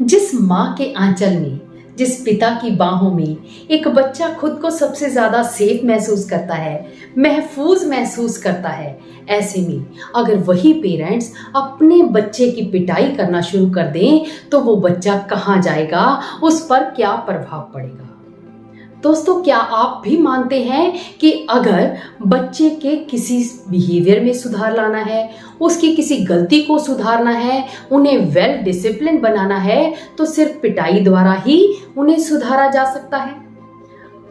जिस माँ के आंचल में, जिस पिता की बाहों में एक बच्चा खुद को सबसे ज्यादा सेफ महसूस करता है, महफूज महसूस करता है, ऐसे में अगर वही पेरेंट्स अपने बच्चे की पिटाई करना शुरू कर दें तो वो बच्चा कहाँ जाएगा, उस पर क्या प्रभाव पड़ेगा। दोस्तों, क्या आप भी मानते हैं कि अगर बच्चे के किसी बिहेवियर में सुधार लाना है, उसकी किसी गलती को सुधारना है, उन्हें वेल डिसिप्लिन बनाना है, तो सिर्फ पिटाई द्वारा ही उन्हें सुधारा जा सकता है?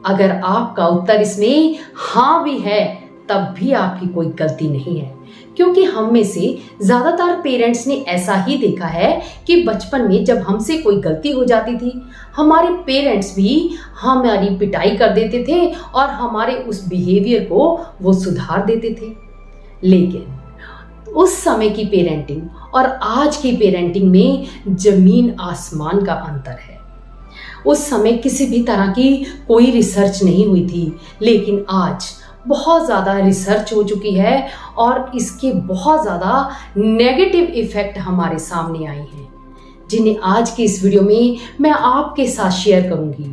अगर आपका उत्तर इसमें हाँ भी है, तब भी आपकी कोई गलती नहीं है, क्योंकि हम में से ज़्यादातर पेरेंट्स ने ऐसा ही देखा है कि बचपन में जब हमसे कोई गलती हो जाती थी, हमारे पेरेंट्स भी हमारी पिटाई कर देते थे और हमारे उस बिहेवियर को वो सुधार देते थे। लेकिन उस समय की पेरेंटिंग और आज की पेरेंटिंग में ज़मीन आसमान का अंतर है। उस समय किसी भी तरह की कोई रिसर्च नहीं हुई थी, लेकिन आज बहुत ज़्यादा रिसर्च हो चुकी है और इसके बहुत ज़्यादा नेगेटिव इफ़ेक्ट हमारे सामने आए हैं, जिन्हें आज की इस वीडियो में मैं आपके साथ शेयर करूंगी।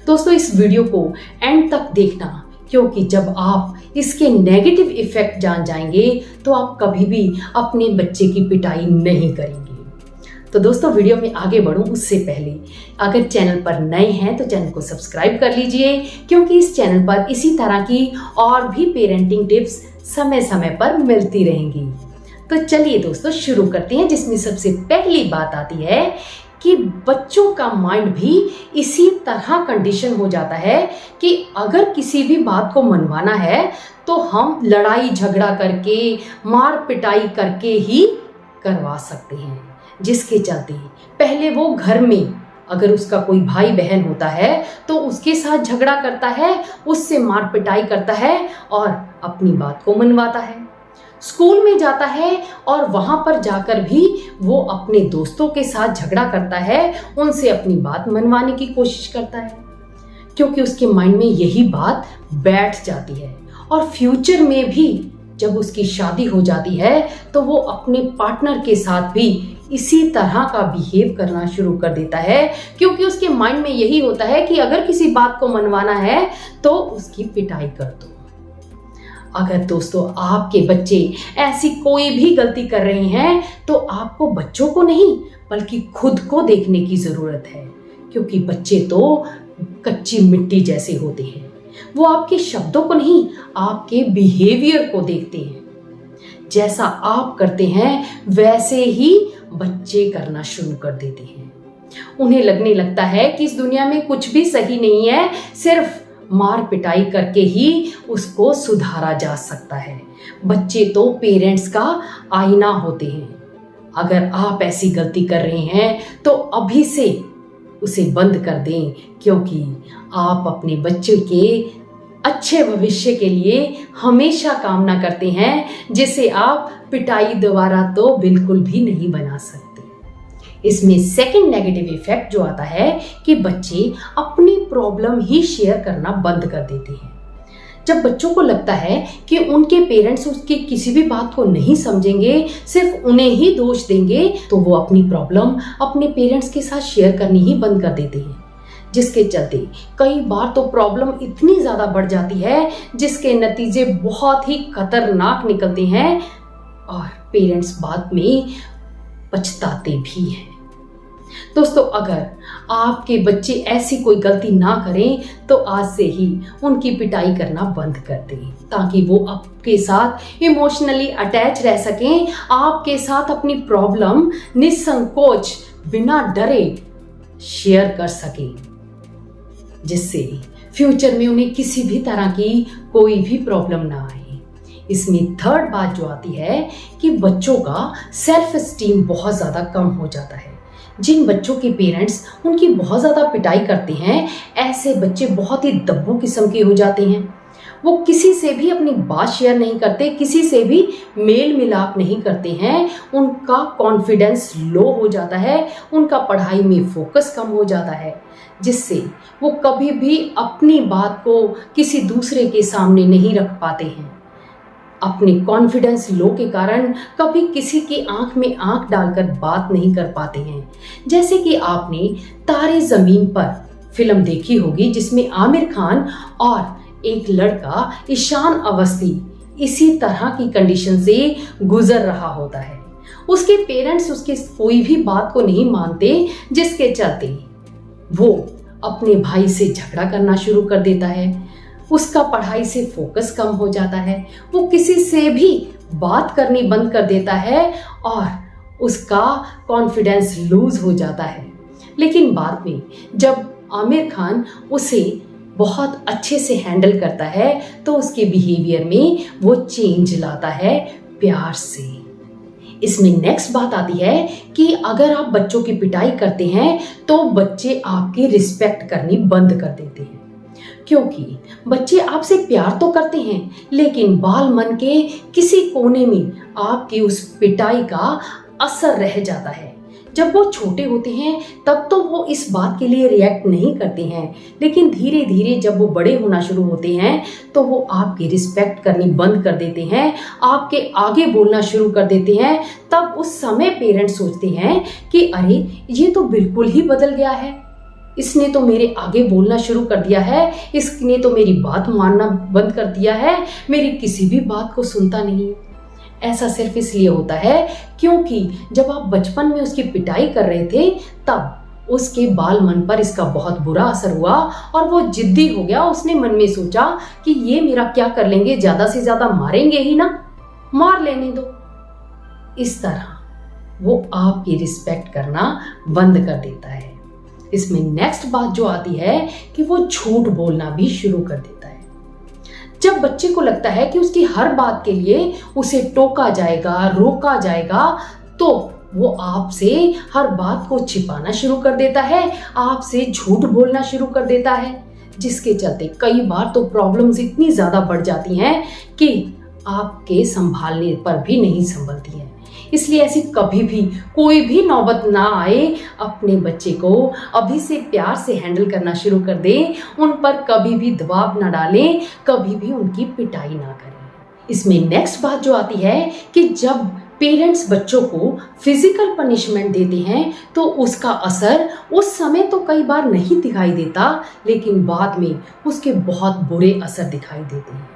दोस्तों, इस वीडियो को एंड तक देखना, क्योंकि जब आप इसके नेगेटिव इफ़ेक्ट जान जाएंगे तो आप कभी भी अपने बच्चे की पिटाई नहीं करेंगे। तो दोस्तों, वीडियो में आगे बढ़ूं उससे पहले अगर चैनल पर नए हैं तो चैनल को सब्सक्राइब कर लीजिए, क्योंकि इस चैनल पर इसी तरह की और भी पेरेंटिंग टिप्स समय समय पर मिलती रहेंगी। तो चलिए दोस्तों, शुरू करते हैं, जिसमें सबसे पहली बात आती है कि बच्चों का माइंड भी इसी तरह कंडीशन हो जाता है कि अगर किसी भी बात को मनवाना है तो हम लड़ाई झगड़ा करके, मार पिटाई करके ही करवा सकते हैं, जिसके चलते पहले वो घर में अगर उसका कोई भाई बहन होता है तो उसके साथ झगड़ा करता है, उससे मार पिटाई करता है और अपनी बात को मनवाता है। स्कूल में जाता है और वहां पर जाकर भी वो अपने दोस्तों के साथ झगड़ा करता है, उनसे अपनी बात मनवाने की कोशिश करता है, क्योंकि उसके माइंड में यही बात बैठ जाती है। और फ्यूचर में भी जब उसकी शादी हो जाती है तो वो अपने पार्टनर के साथ भी इसी तरह का बिहेव करना शुरू कर देता है, क्योंकि उसके माइंड में यही होता है कि अगर किसी बात को मनवाना है तो उसकी पिटाई कर दो। अगर दोस्तों आपके बच्चे ऐसी कोई भी गलती कर रहे हैं तो आपको बच्चों को नहीं बल्कि खुद को देखने की जरूरत है, क्योंकि बच्चे तो कच्ची मिट्टी जैसे होते हैं। वो आपके शब्दों को नहीं, आपके बिहेवियर को देखते हैं। जैसा आप करते हैं वैसे ही बच्चे करना शुरू कर देते हैं। उन्हें लगने लगता है कि इस दुनिया में कुछ भी सही नहीं है, सिर्फ मार पिटाई करके ही उसको सुधारा जा सकता है। बच्चे तो पेरेंट्स का आईना होते हैं। अगर आप ऐसी गलती कर रहे हैं तो अभी से उसे बंद कर दें, क्योंकि आप अपने बच्चे के अच्छे भविष्य के लिए हमेशा कामना करते हैं, जिसे आप पिटाई द्वारा तो बिल्कुल भी नहीं बना सकते। इसमें सेकंड नेगेटिव इफेक्ट जो आता है कि बच्चे अपनी प्रॉब्लम ही शेयर करना बंद कर देते हैं। जब बच्चों को लगता है कि उनके पेरेंट्स उसकी किसी भी बात को नहीं समझेंगे, सिर्फ उन्हें ही दोष देंगे, तो वो अपनी प्रॉब्लम अपने पेरेंट्स के साथ शेयर करनी ही बंद कर देते हैं, जिसके चलते कई बार तो प्रॉब्लम इतनी ज़्यादा बढ़ जाती है जिसके नतीजे बहुत ही खतरनाक निकलते हैं और पेरेंट्स बाद में पछताते भी हैं। दोस्तों, अगर आपके बच्चे ऐसी कोई गलती ना करें तो आज से ही उनकी पिटाई करना बंद कर दें, ताकि वो आपके साथ इमोशनली अटैच रह सकें, आपके साथ अपनी प्रॉब्लम निसंकोच बिना डरे शेयर कर सकें, जिससे फ्यूचर में उन्हें किसी भी तरह की कोई भी प्रॉब्लम ना आए। इसमें थर्ड बात जो आती है कि बच्चों का सेल्फ एस्टीम बहुत ज़्यादा कम हो जाता है। जिन बच्चों के पेरेंट्स उनकी बहुत ज़्यादा पिटाई करते हैं, ऐसे बच्चे बहुत ही दब्बू किस्म के हो जाते हैं। वो किसी से भी अपनी बात शेयर नहीं करते, किसी से भी मेल मिलाप नहीं करते हैं, उनका कॉन्फिडेंस लो हो जाता है, उनका पढ़ाई में फोकस कम हो जाता है, जिससे वो कभी भी अपनी बात को किसी दूसरे के सामने नहीं रख पाते हैं। अपने कॉन्फिडेंस लो के कारण कभी किसी की आंख में आंख डालकर बात नहीं कर पाते हैं। जैसे कि आपने तारे ज़मीन पर फिल्म देखी होगी, जिसमें आमिर खान और एक लड़का ईशान अवस्थी इसी तरह की कंडीशन से गुजर रहा होता है। उसके पेरेंट्स उसके कोई भी बात को नहीं मानते, जिसके चलते वो अपने भाई से झगड़ा करना शुरू कर देता है। उसका पढ़ाई से फोकस कम हो जाता है, वो किसी से भी बात करनी बंद कर देता है और उसका कॉन्फिडेंस लूज हो जाता है। लेकिन बाद में जब आमिर खान उसे बहुत अच्छे से हैंडल करता है तो उसके बिहेवियर में वो चेंज लाता है प्यार से। इसमें नेक्स्ट बात आती है कि अगर आप बच्चों की पिटाई करते हैं तो बच्चे आपकी रिस्पेक्ट करनी बंद कर देते हैं, क्योंकि बच्चे आपसे प्यार तो करते हैं लेकिन बाल मन के किसी कोने में आपकी उस पिटाई का असर रह जाता है। जब वो छोटे होते हैं तब तो वो इस बात के लिए रिएक्ट नहीं करते हैं, लेकिन धीरे धीरे जब वो बड़े होना शुरू होते हैं तो वो आपकी रिस्पेक्ट करनी बंद कर देते हैं, आपके आगे बोलना शुरू कर देते हैं। तब उस समय पेरेंट्स सोचते हैं कि अरे ये तो बिल्कुल ही बदल गया है, इसने तो मेरे आगे बोलना शुरू कर दिया है, इसने तो मेरी बात मानना बंद कर दिया है, मेरी किसी भी बात को सुनता नहीं है। ऐसा सिर्फ इसलिए होता है क्योंकि जब आप बचपन में उसकी पिटाई कर रहे थे तब उसके बाल मन पर इसका बहुत बुरा असर हुआ और वो जिद्दी हो गया। उसने मन में सोचा कि ये मेरा क्या कर लेंगे, ज्यादा से ज्यादा मारेंगे ही ना, मार लेने दो। इस तरह वो आपकी रिस्पेक्ट करना बंद कर देता है। इसमें नेक्स्ट बात जो आती है कि वो झूठ बोलना भी शुरू कर देता है। जब बच्चे को लगता है कि उसकी हर बात के लिए उसे टोका जाएगा, रोका जाएगा, तो वो आपसे हर बात को छिपाना शुरू कर देता है, आपसे झूठ बोलना शुरू कर देता है, जिसके चलते कई बार तो प्रॉब्लम्स इतनी ज्यादा बढ़ जाती हैं कि आपके संभालने पर भी नहीं संभलती हैं। इसलिए ऐसी कभी भी कोई भी नौबत ना आए, अपने बच्चे को अभी से प्यार से हैंडल करना शुरू कर दें, उन पर कभी भी दबाव ना डालें, कभी भी उनकी पिटाई ना करें। इसमें नेक्स्ट बात जो आती है कि जब पेरेंट्स बच्चों को फिजिकल पनिशमेंट देते हैं तो उसका असर उस समय तो कई बार नहीं दिखाई देता, लेकिन बाद में उसके बहुत बुरे असर दिखाई देते हैं।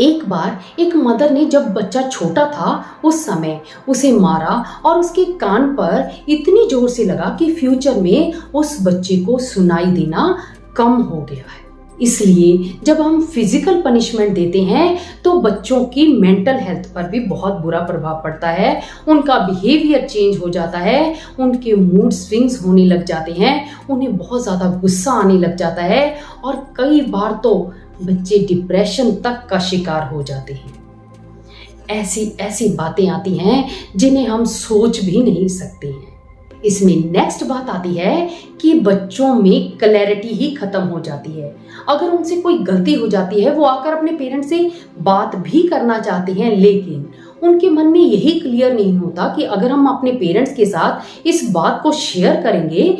एक बार एक मदर ने जब बच्चा छोटा था उस समय उसे मारा और उसके कान पर इतनी जोर से लगा कि फ्यूचर में उस बच्चे को सुनाई देना कम हो गया है। इसलिए जब हम फिजिकल पनिशमेंट देते हैं तो बच्चों की मेंटल हेल्थ पर भी बहुत बुरा प्रभाव पड़ता है, उनका बिहेवियर चेंज हो जाता है, उनके मूड स्विंग्स होने लग जाते हैं, उन्हें बहुत ज़्यादा गुस्सा आने लग जाता है और कई बार तो बच्चे डिप्रेशन तक का शिकार हो जाते हैं। ऐसी ऐसी बातें आती हैं जिन्हें हम सोच भी नहीं सकते हैं। इसमें नेक्स्ट बात आती है कि बच्चों में क्लैरिटी ही खत्म हो जाती है। अगर उनसे कोई गलती हो जाती है, वो आकर अपने पेरेंट्स से बात भी करना चाहते हैं, लेकिन उनके मन में यही क्लियर नहीं होता कि अगर हम अपने पेरेंट्स के साथ इस बात को शेयर करेंगे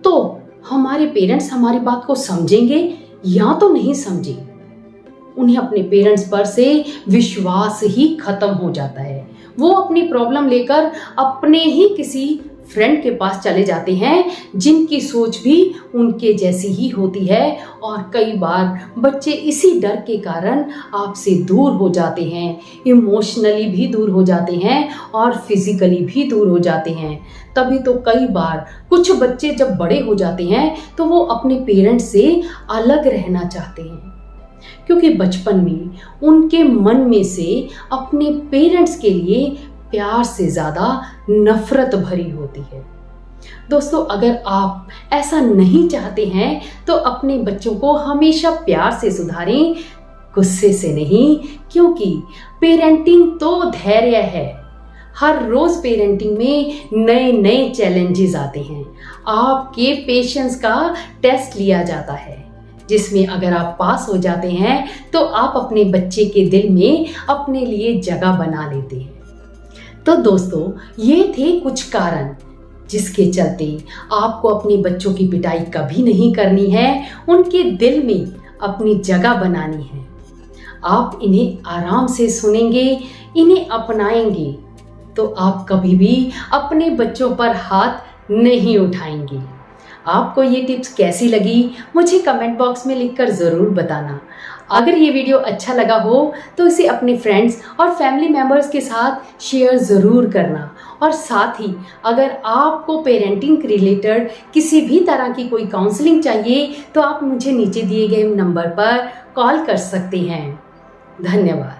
तो हमारे पेरेंट्स हमारी बात को समझेंगे या तो नहीं समझेंगे। उन्हें अपने पेरेंट्स पर से विश्वास ही खत्म हो जाता है। वो अपनी प्रॉब्लम लेकर अपने ही किसी फ्रेंड के पास चले जाते हैं जिनकी सोच भी उनके जैसी ही होती है, और कई बार बच्चे इसी डर के कारण आपसे दूर हो जाते हैं, इमोशनली भी दूर हो जाते हैं और फिजिकली भी दूर हो जाते हैं। तभी तो कई बार कुछ बच्चे जब बड़े हो जाते हैं तो वो अपने पेरेंट्स से अलग रहना चाहते हैं, क्योंकि बचपन में उनके मन में से अपने पेरेंट्स के लिए प्यार से ज़्यादा नफरत भरी होती है। दोस्तों, अगर आप ऐसा नहीं चाहते हैं तो अपने बच्चों को हमेशा प्यार से सुधारें, गुस्से से नहीं, क्योंकि पेरेंटिंग तो धैर्य है। हर रोज पेरेंटिंग में नए नए चैलेंजेस आते हैं। आपके पेशेंस का टेस्ट लिया जाता है, जिसमें अगर आप पास हो जाते हैं तो आप अपने बच्चे के दिल में अपने लिए जगह बना लेते हैं। तो दोस्तों, ये थे कुछ कारण जिसके चलते आपको अपने बच्चों की पिटाई कभी नहीं करनी है, उनके दिल में अपनी जगह बनानी है। आप इन्हें आराम से सुनेंगे, इन्हें अपनाएंगे, तो आप कभी भी अपने बच्चों पर हाथ नहीं उठाएंगे। आपको ये टिप्स कैसी लगी मुझे कमेंट बॉक्स में लिखकर ज़रूर बताना। अगर ये वीडियो अच्छा लगा हो तो इसे अपने फ्रेंड्स और फैमिली मेम्बर्स के साथ शेयर ज़रूर करना। और साथ ही अगर आपको पेरेंटिंग रिलेटेड किसी भी तरह की कोई काउंसलिंग चाहिए तो आप मुझे नीचे दिए गए नंबर पर कॉल कर सकते हैं। धन्यवाद।